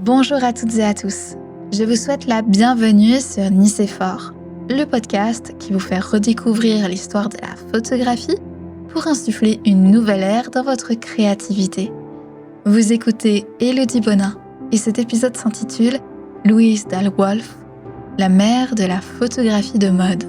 Bonjour à toutes et à tous. Je vous souhaite la bienvenue sur Nicéphore, le podcast qui vous fait redécouvrir l'histoire de la photographie pour insuffler une nouvelle ère dans votre créativité. Vous écoutez Élodie Bonin et cet épisode s'intitule Louise Dahl-Wolff, la mère de la photographie de mode.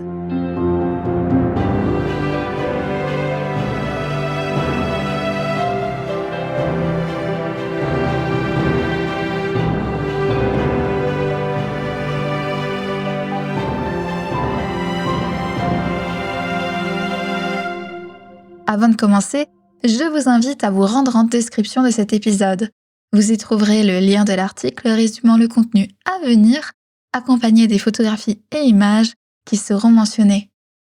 Avant de commencer, je vous invite à vous rendre en description de cet épisode. Vous y trouverez le lien de l'article résumant le contenu à venir, accompagné des photographies et images qui seront mentionnées.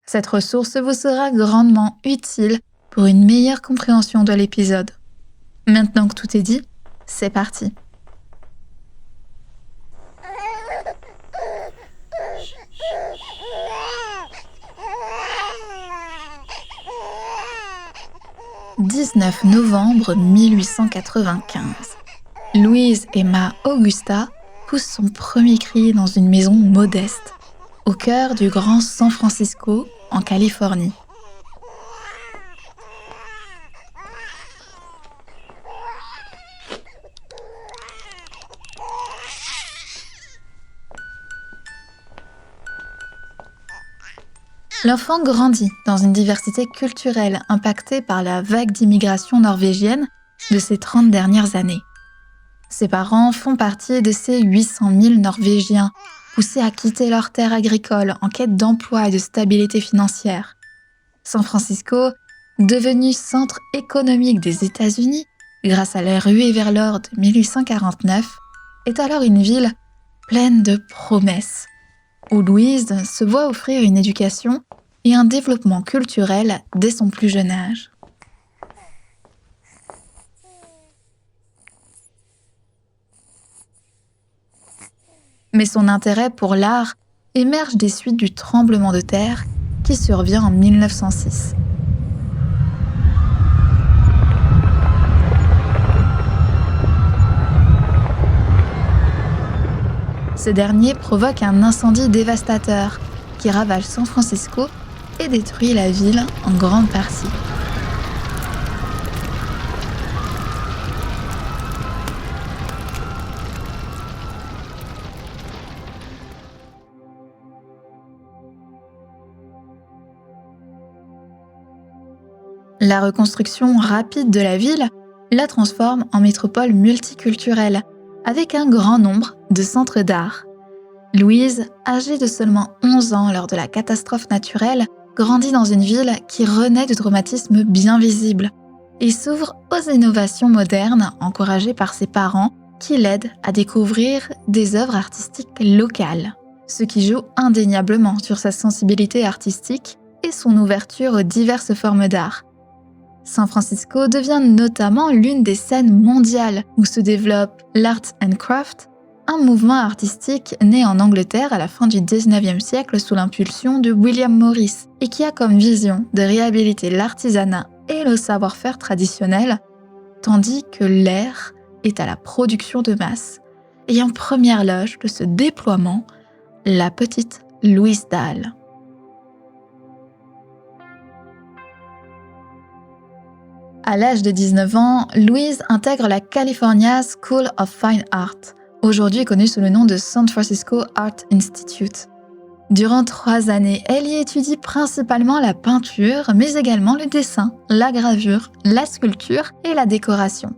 Cette ressource vous sera grandement utile pour une meilleure compréhension de l'épisode. Maintenant que tout est dit, c'est parti. « 19 novembre 1895. Louise Emma Augusta pousse son premier cri dans une maison modeste, au cœur du Grand San Francisco, en Californie. L'enfant grandit dans une diversité culturelle impactée par la vague d'immigration norvégienne de ces 30 dernières années. Ses parents font partie de ces 800 000 Norvégiens poussés à quitter leurs terres agricoles en quête d'emploi et de stabilité financière. San Francisco, devenu centre économique des États-Unis grâce à la ruée vers l'or de 1849, est alors une ville pleine de promesses, où Louise se voit offrir une éducation et un développement culturel dès son plus jeune âge. Mais son intérêt pour l'art émerge des suites du tremblement de terre qui survient en 1906. Ce dernier provoque un incendie dévastateur qui ravage San Francisco et détruit la ville en grande partie. La reconstruction rapide de la ville la transforme en métropole multiculturelle, avec un grand nombre de centres d'art. Louise, âgée de seulement 11 ans lors de la catastrophe naturelle, grandit dans une ville qui renaît de traumatismes bien visibles et s'ouvre aux innovations modernes encouragées par ses parents qui l'aident à découvrir des œuvres artistiques locales, ce qui joue indéniablement sur sa sensibilité artistique et son ouverture aux diverses formes d'art. San Francisco devient notamment l'une des scènes mondiales où se développe l'art and craft, un mouvement artistique né en Angleterre à la fin du XIXe siècle sous l'impulsion de William Morris et qui a comme vision de réhabiliter l'artisanat et le savoir-faire traditionnel, tandis que l'ère est à la production de masse. Et en première loge de ce déploiement, la petite Louise Dahl. À l'âge de 19 ans, Louise intègre la California School of Fine Art, aujourd'hui connue sous le nom de San Francisco Art Institute. Durant 3 années, elle y étudie principalement la peinture, mais également le dessin, la gravure, la sculpture et la décoration.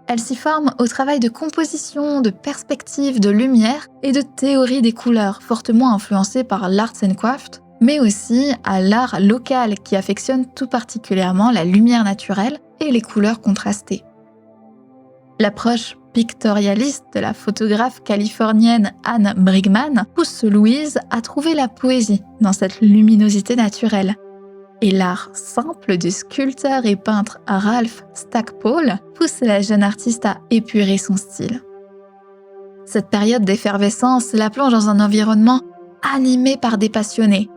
Elle s'y forme au travail de composition, de perspective, de lumière et de théorie des couleurs, fortement influencée par l'art and craft, mais aussi à l'art local qui affectionne tout particulièrement la lumière naturelle et les couleurs contrastées. L'approche pictorialiste de la photographe californienne Anne Brigman pousse Louise à trouver la poésie dans cette luminosité naturelle. Et l'art simple du sculpteur et peintre Ralph Stackpole pousse la jeune artiste à épurer son style. Cette période d'effervescence la plonge dans un environnement animé par des passionnés.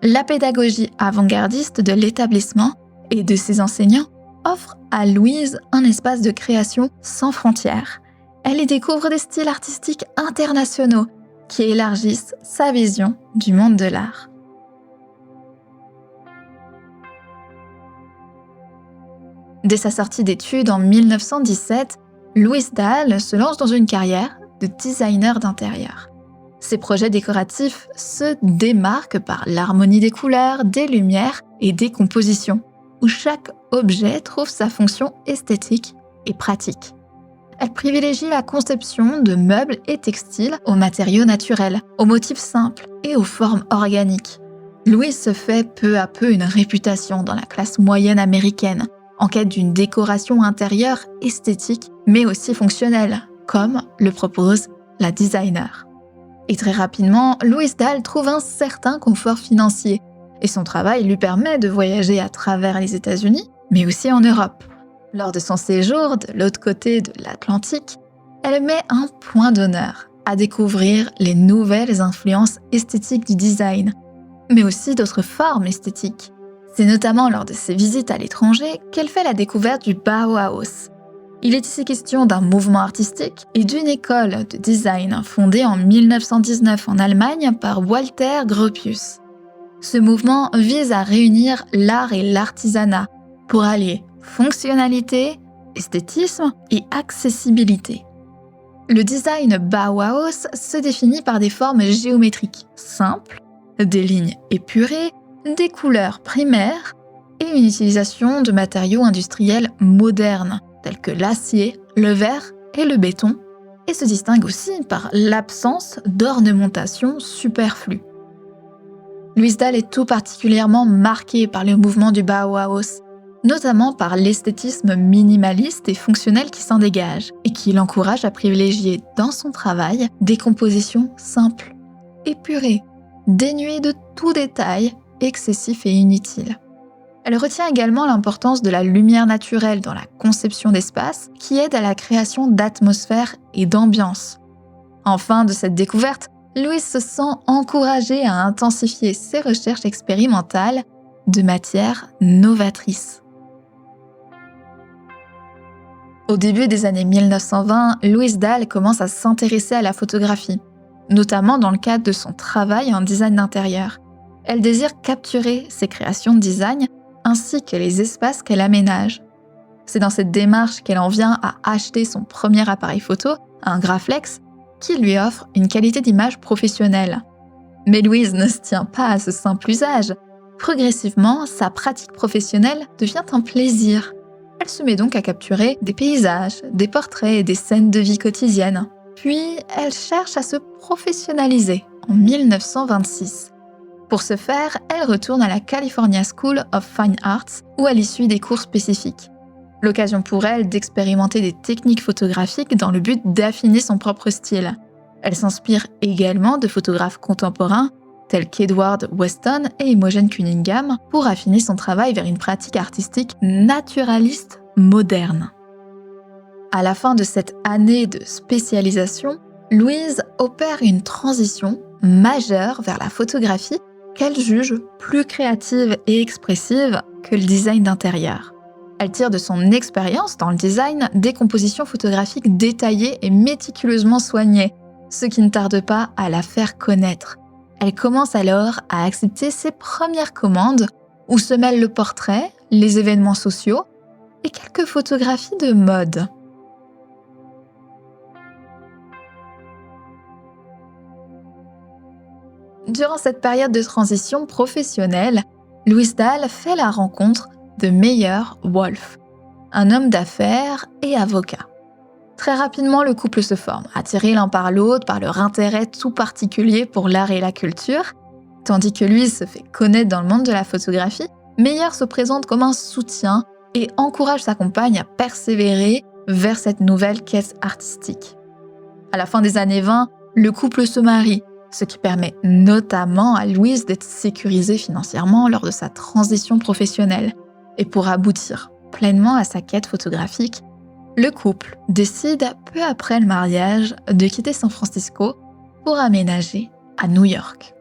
La pédagogie avant-gardiste de l'établissement et de ses enseignants offre à Louise un espace de création sans frontières Elle y découvre des styles artistiques internationaux qui élargissent sa vision du monde de l'art. Dès sa sortie d'études en 1917, Louise Dahl se lance dans une carrière de designer d'intérieur. Ses projets décoratifs se démarquent par l'harmonie des couleurs, des lumières et des compositions, où chaque objet trouve sa fonction esthétique et pratique. Elle privilégie la conception de meubles et textiles aux matériaux naturels, aux motifs simples et aux formes organiques. Louise se fait peu à peu une réputation dans la classe moyenne américaine, en quête d'une décoration intérieure esthétique, mais aussi fonctionnelle, comme le propose la designer. Et très rapidement, Louise Dahl trouve un certain confort financier, et son travail lui permet de voyager à travers les États-Unis, mais aussi en Europe. Lors de son séjour de l'autre côté de l'Atlantique, elle met un point d'honneur à découvrir les nouvelles influences esthétiques du design, mais aussi d'autres formes esthétiques. C'est notamment lors de ses visites à l'étranger qu'elle fait la découverte du Bauhaus. Il est ici question d'un mouvement artistique et d'une école de design fondée en 1919 en Allemagne par Walter Gropius. Ce mouvement vise à réunir l'art et l'artisanat pour allier fonctionnalité, esthétisme et accessibilité. Le design Bauhaus se définit par des formes géométriques simples, des lignes épurées, des couleurs primaires et une utilisation de matériaux industriels modernes tels que l'acier, le verre et le béton, et se distingue aussi par l'absence d'ornementation superflue. Louise Dahl est tout particulièrement marquée par le mouvement du Bauhaus, notamment par l'esthétisme minimaliste et fonctionnel qui s'en dégage et qui l'encourage à privilégier dans son travail des compositions simples, épurées, dénuées de tout détail excessif et inutile. Elle retient également l'importance de la lumière naturelle dans la conception d'espace qui aide à la création d'atmosphère et d'ambiance. Enfin, de cette découverte, Louise se sent encouragée à intensifier ses recherches expérimentales de matières novatrices. Au début des années 1920, Louise Dahl commence à s'intéresser à la photographie, notamment dans le cadre de son travail en design d'intérieur. Elle désire capturer ses créations de design ainsi que les espaces qu'elle aménage. C'est dans cette démarche qu'elle en vient à acheter son premier appareil photo, un Graflex, qui lui offre une qualité d'image professionnelle. Mais Louise ne se tient pas à ce simple usage. Progressivement, sa pratique professionnelle devient un plaisir. Elle se met donc à capturer des paysages, des portraits et des scènes de vie quotidienne. Puis, elle cherche à se professionnaliser en 1926. Pour ce faire, elle retourne à la California School of Fine Arts où elle y suit des cours spécifiques. L'occasion pour elle d'expérimenter des techniques photographiques dans le but d'affiner son propre style. Elle s'inspire également de photographes contemporains tels qu'Edward Weston et Imogen Cunningham pour affiner son travail vers une pratique artistique naturaliste moderne. À la fin de cette année de spécialisation, Louise opère une transition majeure vers la photographie qu'elle juge plus créative et expressive que le design d'intérieur. Elle tire de son expérience dans le design des compositions photographiques détaillées et méticuleusement soignées, ce qui ne tarde pas à la faire connaître. Elle commence alors à accepter ses premières commandes où se mêlent le portrait, les événements sociaux et quelques photographies de mode. Durant cette période de transition professionnelle, Louise Dahl fait la rencontre de Meyer Wolf, un homme d'affaires et avocat. Très rapidement, le couple se forme, attirés l'un par l'autre par leur intérêt tout particulier pour l'art et la culture. Tandis que Louise se fait connaître dans le monde de la photographie, Meyer se présente comme un soutien et encourage sa compagne à persévérer vers cette nouvelle quête artistique. À la fin des années 20, le couple se marie, ce qui permet notamment à Louise d'être sécurisée financièrement lors de sa transition professionnelle. Et pour aboutir pleinement à sa quête photographique, le couple décide peu après le mariage de quitter San Francisco pour aménager à New York.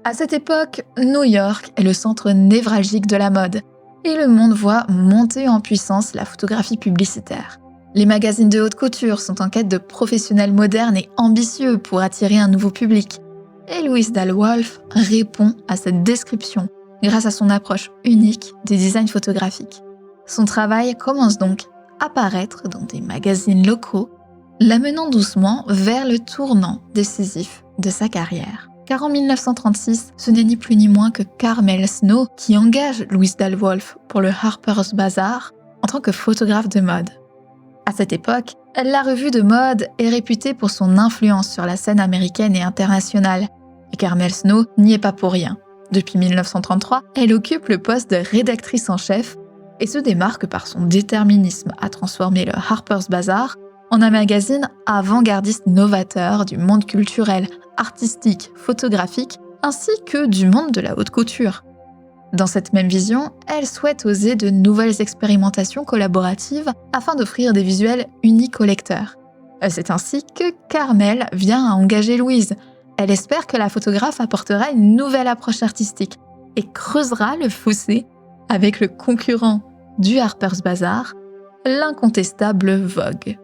À cette époque, New York est le centre névralgique de la mode et le monde voit monter en puissance la photographie publicitaire. Les magazines de haute couture sont en quête de professionnels modernes et ambitieux pour attirer un nouveau public. Et Louise Dalwolf répond à cette description grâce à son approche unique du design photographique. Son travail commence donc à paraître dans des magazines locaux, l'amenant doucement vers le tournant décisif de sa carrière. Car en 1936, ce n'est ni plus ni moins que Carmel Snow qui engage Louise Dalwolf pour le Harper's Bazaar en tant que photographe de mode. À cette époque, la revue de mode est réputée pour son influence sur la scène américaine et internationale, et Carmel Snow n'y est pas pour rien. Depuis 1933, elle occupe le poste de rédactrice en chef et se démarque par son déterminisme à transformer le Harper's Bazaar en un magazine avant-gardiste novateur du monde culturel, artistique, photographique, ainsi que du monde de la haute couture. Dans cette même vision, elle souhaite oser de nouvelles expérimentations collaboratives afin d'offrir des visuels uniques aux lecteurs. C'est ainsi que Carmel vient à engager Louise. Elle espère que la photographe apportera une nouvelle approche artistique et creusera le fossé avec le concurrent du Harper's Bazaar, l'incontestable Vogue.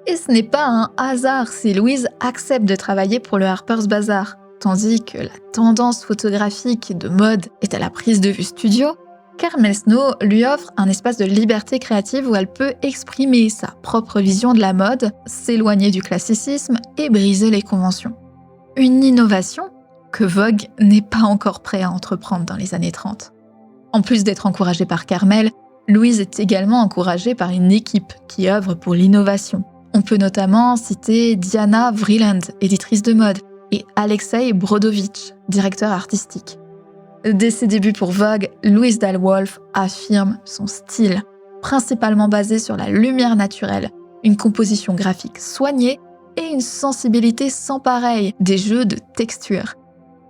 Et ce n'est pas un hasard si Louise accepte de travailler pour le Harper's Bazaar. Tandis que la tendance photographique de mode est à la prise de vue studio, Carmel Snow lui offre un espace de liberté créative où elle peut exprimer sa propre vision de la mode, s'éloigner du classicisme et briser les conventions. Une innovation que Vogue n'est pas encore prêt à entreprendre dans les années 30. En plus d'être encouragée par Carmel, Louise est également encouragée par une équipe qui œuvre pour l'innovation. On peut notamment citer Diana Vreeland, éditrice de mode, et Alexei Brodovitch, directeur artistique. Dès ses débuts pour Vogue, Louise Dalwolf affirme son style, principalement basé sur la lumière naturelle, une composition graphique soignée et une sensibilité sans pareille, des jeux de texture.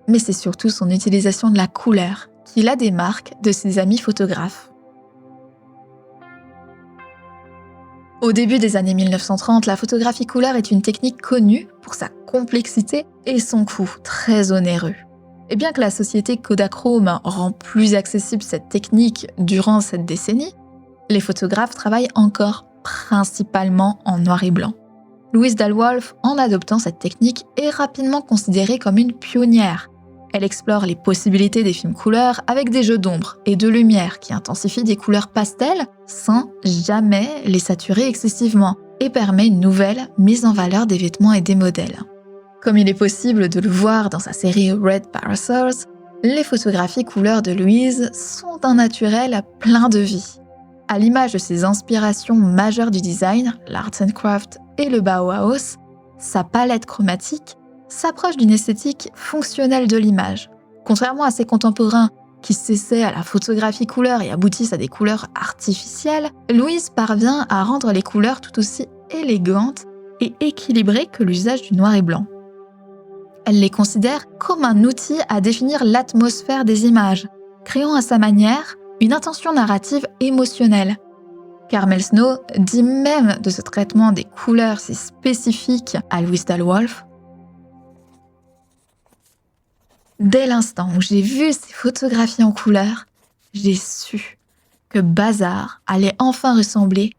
Mais c'est surtout son utilisation de la couleur qui la démarque de ses amis photographes. Au début des années 1930, la photographie couleur est une technique connue pour sa complexité et son coût très onéreux. Et bien que la société Kodachrome rend plus accessible cette technique durant cette décennie, les photographes travaillent encore principalement en noir et blanc. Louise Dalwolf, en adoptant cette technique, est rapidement considérée comme une pionnière. Elle explore les possibilités des films couleurs avec des jeux d'ombre et de lumière qui intensifient des couleurs pastel sans jamais les saturer excessivement et permet une nouvelle mise en valeur des vêtements et des modèles. Comme il est possible de le voir dans sa série Red Parasols, les photographies couleurs de Louise sont d'un naturel plein de vie. À l'image de ses inspirations majeures du design, l'art and craft et le Bauhaus, sa palette chromatique s'approche d'une esthétique fonctionnelle de l'image. Contrairement à ses contemporains qui s'essaient à la photographie couleur et aboutissent à des couleurs artificielles, Louise parvient à rendre les couleurs tout aussi élégantes et équilibrées que l'usage du noir et blanc. Elle les considère comme un outil à définir l'atmosphère des images, créant à sa manière une intention narrative émotionnelle. Carmel Snow dit même de ce traitement des couleurs si spécifique à Louise Dalwolf: dès l'instant où j'ai vu ces photographies en couleur, j'ai su que Bazar allait enfin ressembler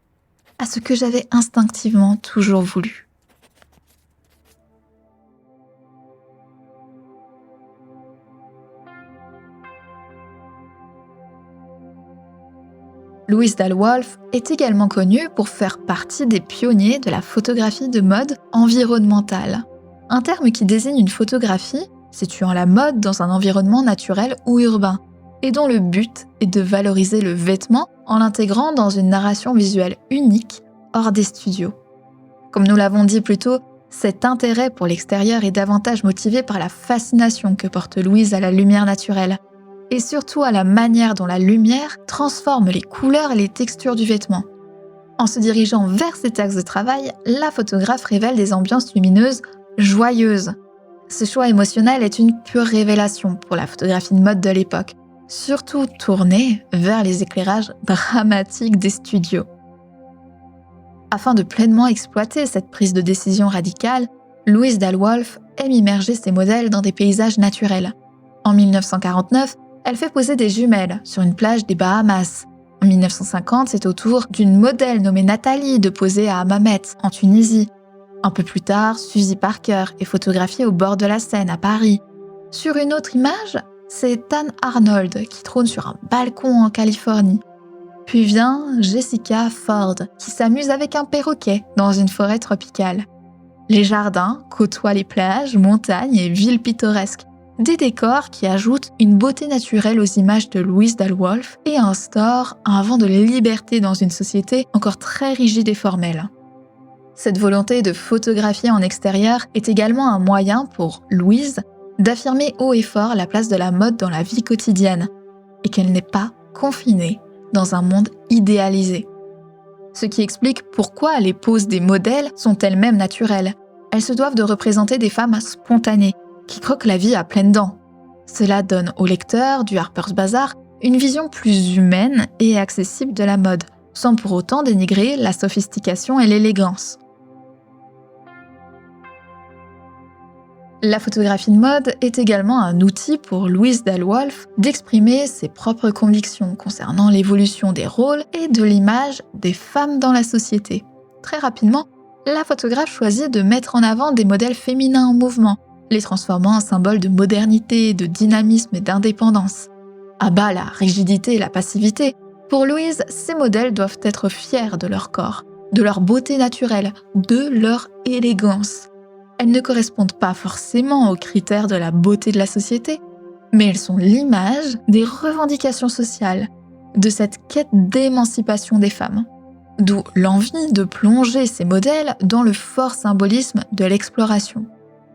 à ce que j'avais instinctivement toujours voulu. Louise Dalwolf est également connue pour faire partie des pionniers de la photographie de mode environnementale, un terme qui désigne une photographie situant la mode dans un environnement naturel ou urbain, et dont le but est de valoriser le vêtement en l'intégrant dans une narration visuelle unique hors des studios. Comme nous l'avons dit plus tôt, cet intérêt pour l'extérieur est davantage motivé par la fascination que porte Louise à la lumière naturelle, et surtout à la manière dont la lumière transforme les couleurs et les textures du vêtement. En se dirigeant vers cet axe de travail, la photographe révèle des ambiances lumineuses joyeuses. Ce choix émotionnel est une pure révélation pour la photographie de mode de l'époque, surtout tournée vers les éclairages dramatiques des studios. Afin de pleinement exploiter cette prise de décision radicale, Louise Dalwolf aime immerger ses modèles dans des paysages naturels. En 1949, elle fait poser des jumelles sur une plage des Bahamas, En 1950, c'est au tour d'une modèle nommée Nathalie de poser à Hammamet, en Tunisie. Un peu plus tard, Suzy Parker est photographiée au bord de la Seine, à Paris. Sur une autre image, c'est Anne Arnold qui trône sur un balcon en Californie. Puis vient Jessica Ford, qui s'amuse avec un perroquet dans une forêt tropicale. Les jardins côtoient les plages, montagnes et villes pittoresques. Des décors qui ajoutent une beauté naturelle aux images de Louise Dalwolf et instaurent un vent de liberté dans une société encore très rigide et formelle. Cette volonté de photographier en extérieur est également un moyen pour Louise d'affirmer haut et fort la place de la mode dans la vie quotidienne et qu'elle n'est pas confinée dans un monde idéalisé. Ce qui explique pourquoi les poses des modèles sont elles-mêmes naturelles. Elles se doivent de représenter des femmes spontanées, qui croquent la vie à pleines dents. Cela donne aux lecteurs du Harper's Bazaar une vision plus humaine et accessible de la mode, sans pour autant dénigrer la sophistication et l'élégance. La photographie de mode est également un outil pour Louise Dalwolf d'exprimer ses propres convictions concernant l'évolution des rôles et de l'image des femmes dans la société. Très rapidement, la photographe choisit de mettre en avant des modèles féminins en mouvement, les transformant en symboles de modernité, de dynamisme et d'indépendance. À bas la rigidité et la passivité, pour Louise, ces modèles doivent être fiers de leur corps, de leur beauté naturelle, de leur élégance. Elles ne correspondent pas forcément aux critères de la beauté de la société, mais elles sont l'image des revendications sociales, de cette quête d'émancipation des femmes. D'où l'envie de plonger ces modèles dans le fort symbolisme de l'exploration.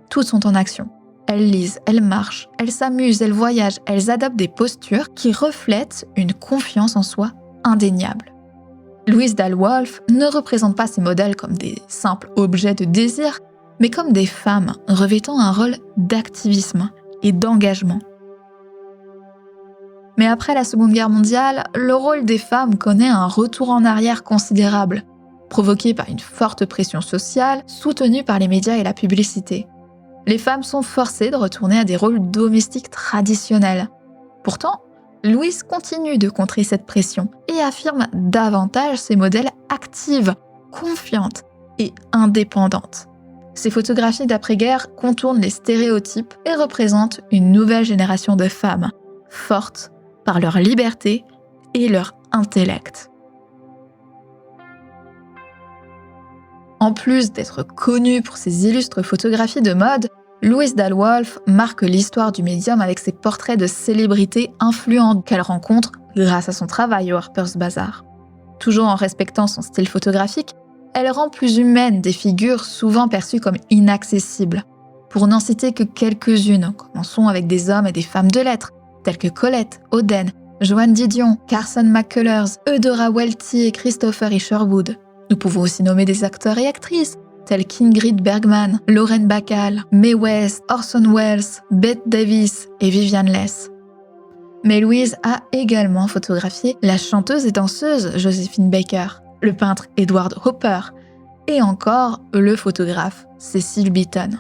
Toutes sont en action. Elles lisent, elles marchent, elles s'amusent, elles voyagent, elles adoptent des postures qui reflètent une confiance en soi indéniable. Louise Dalwolf ne représente pas ces modèles comme des simples objets de désir, mais comme des femmes revêtant un rôle d'activisme et d'engagement. Mais après la Seconde Guerre mondiale, le rôle des femmes connaît un retour en arrière considérable, provoqué par une forte pression sociale soutenue par les médias et la publicité. Les femmes sont forcées de retourner à des rôles domestiques traditionnels. Pourtant, Louise continue de contrer cette pression et affirme davantage ses modèles actives, confiantes et indépendantes. Ses photographies d'après-guerre contournent les stéréotypes et représentent une nouvelle génération de femmes, fortes par leur liberté et leur intellect. En plus d'être connue pour ses illustres photographies de mode, Louise Dalwolf marque l'histoire du médium avec ses portraits de célébrités influentes qu'elle rencontre grâce à son travail au Harper's Bazaar. Toujours en respectant son style photographique, elle rend plus humaines des figures souvent perçues comme inaccessibles. Pour n'en citer que quelques-unes, commençons avec des hommes et des femmes de lettres, tels que Colette, Oden, Joan Didion, Carson McCullers, Eudora Welty et Christopher Isherwood. Nous pouvons aussi nommer des acteurs et actrices, tels qu'Ingrid Bergman, Lauren Bacall, Mae West, Orson Welles, Bette Davis et Vivian Leigh. Mais Louise a également photographié la chanteuse et danseuse Josephine Baker, le peintre Edward Hopper et encore le photographe Cecil Beaton.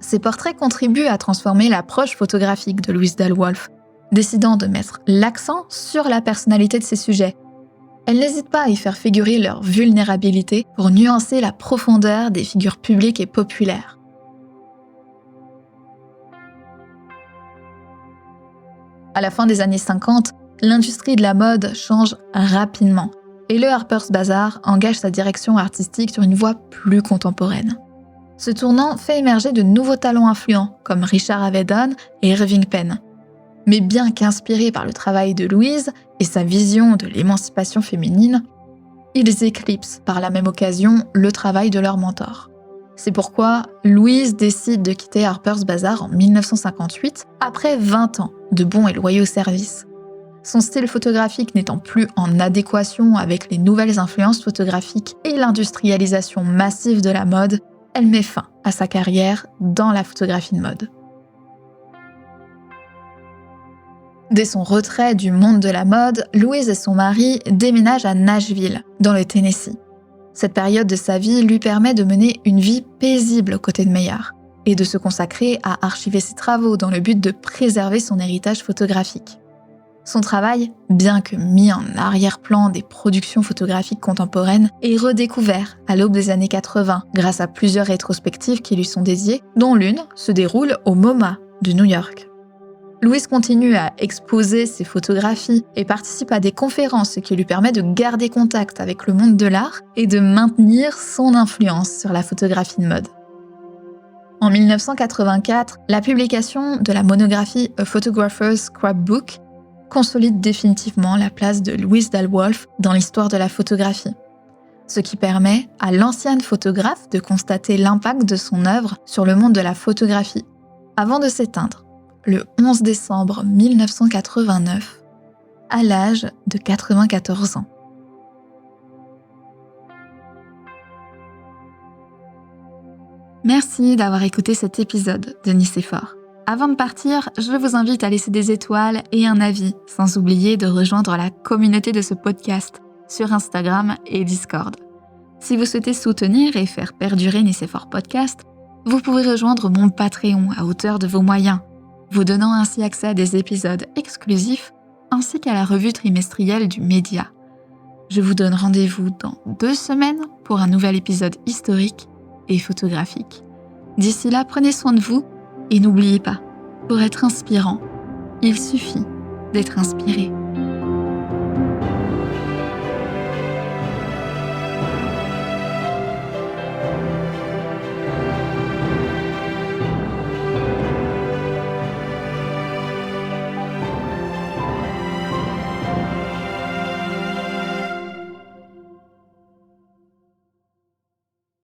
Ces portraits contribuent à transformer l'approche photographique de Louise Dalwolf, décidant de mettre l'accent sur la personnalité de ses sujets. Elle n'hésite pas à y faire figurer leur vulnérabilité pour nuancer la profondeur des figures publiques et populaires. À la fin des années 50, l'industrie de la mode change rapidement et le Harper's Bazaar engage sa direction artistique sur une voie plus contemporaine. Ce tournant fait émerger de nouveaux talents influents comme Richard Avedon et Irving Penn. Mais bien qu'inspirés par le travail de Louise et sa vision de l'émancipation féminine, ils éclipsent par la même occasion le travail de leur mentor. C'est pourquoi Louise décide de quitter Harper's Bazaar en 1958, après 20 ans de bons et loyaux services. Son style photographique n'étant plus en adéquation avec les nouvelles influences photographiques et l'industrialisation massive de la mode, elle met fin à sa carrière dans la photographie de mode. Dès son retrait du monde de la mode, Louise et son mari déménagent à Nashville, dans le Tennessee. Cette période de sa vie lui permet de mener une vie paisible aux côtés de Maillard et de se consacrer à archiver ses travaux dans le but de préserver son héritage photographique. Son travail, bien que mis en arrière-plan des productions photographiques contemporaines, est redécouvert à l'aube des années 80 grâce à plusieurs rétrospectives qui lui sont dédiées, dont l'une se déroule au MoMA de New York. Louise continue à exposer ses photographies et participe à des conférences, ce qui lui permet de garder contact avec le monde de l'art et de maintenir son influence sur la photographie de mode. En 1984, la publication de la monographie A Photographer's Scrapbook consolide définitivement la place de Louise Dalwolf dans l'histoire de la photographie, ce qui permet à l'ancienne photographe de constater l'impact de son œuvre sur le monde de la photographie, avant de s'éteindre, le 11 décembre 1989, à l'âge de 94 ans. Merci d'avoir écouté cet épisode de Nice est fort. Avant de partir, je vous invite à laisser des étoiles et un avis, sans oublier de rejoindre la communauté de ce podcast sur Instagram et Discord. Si vous souhaitez soutenir et faire perdurer Nice est fort podcast, vous pouvez rejoindre mon Patreon à hauteur de vos moyens, vous donnant ainsi accès à des épisodes exclusifs ainsi qu'à la revue trimestrielle du média. Je vous donne rendez-vous dans 2 semaines pour un nouvel épisode historique et photographique. D'ici là, prenez soin de vous et n'oubliez pas, pour être inspirant, il suffit d'être inspiré.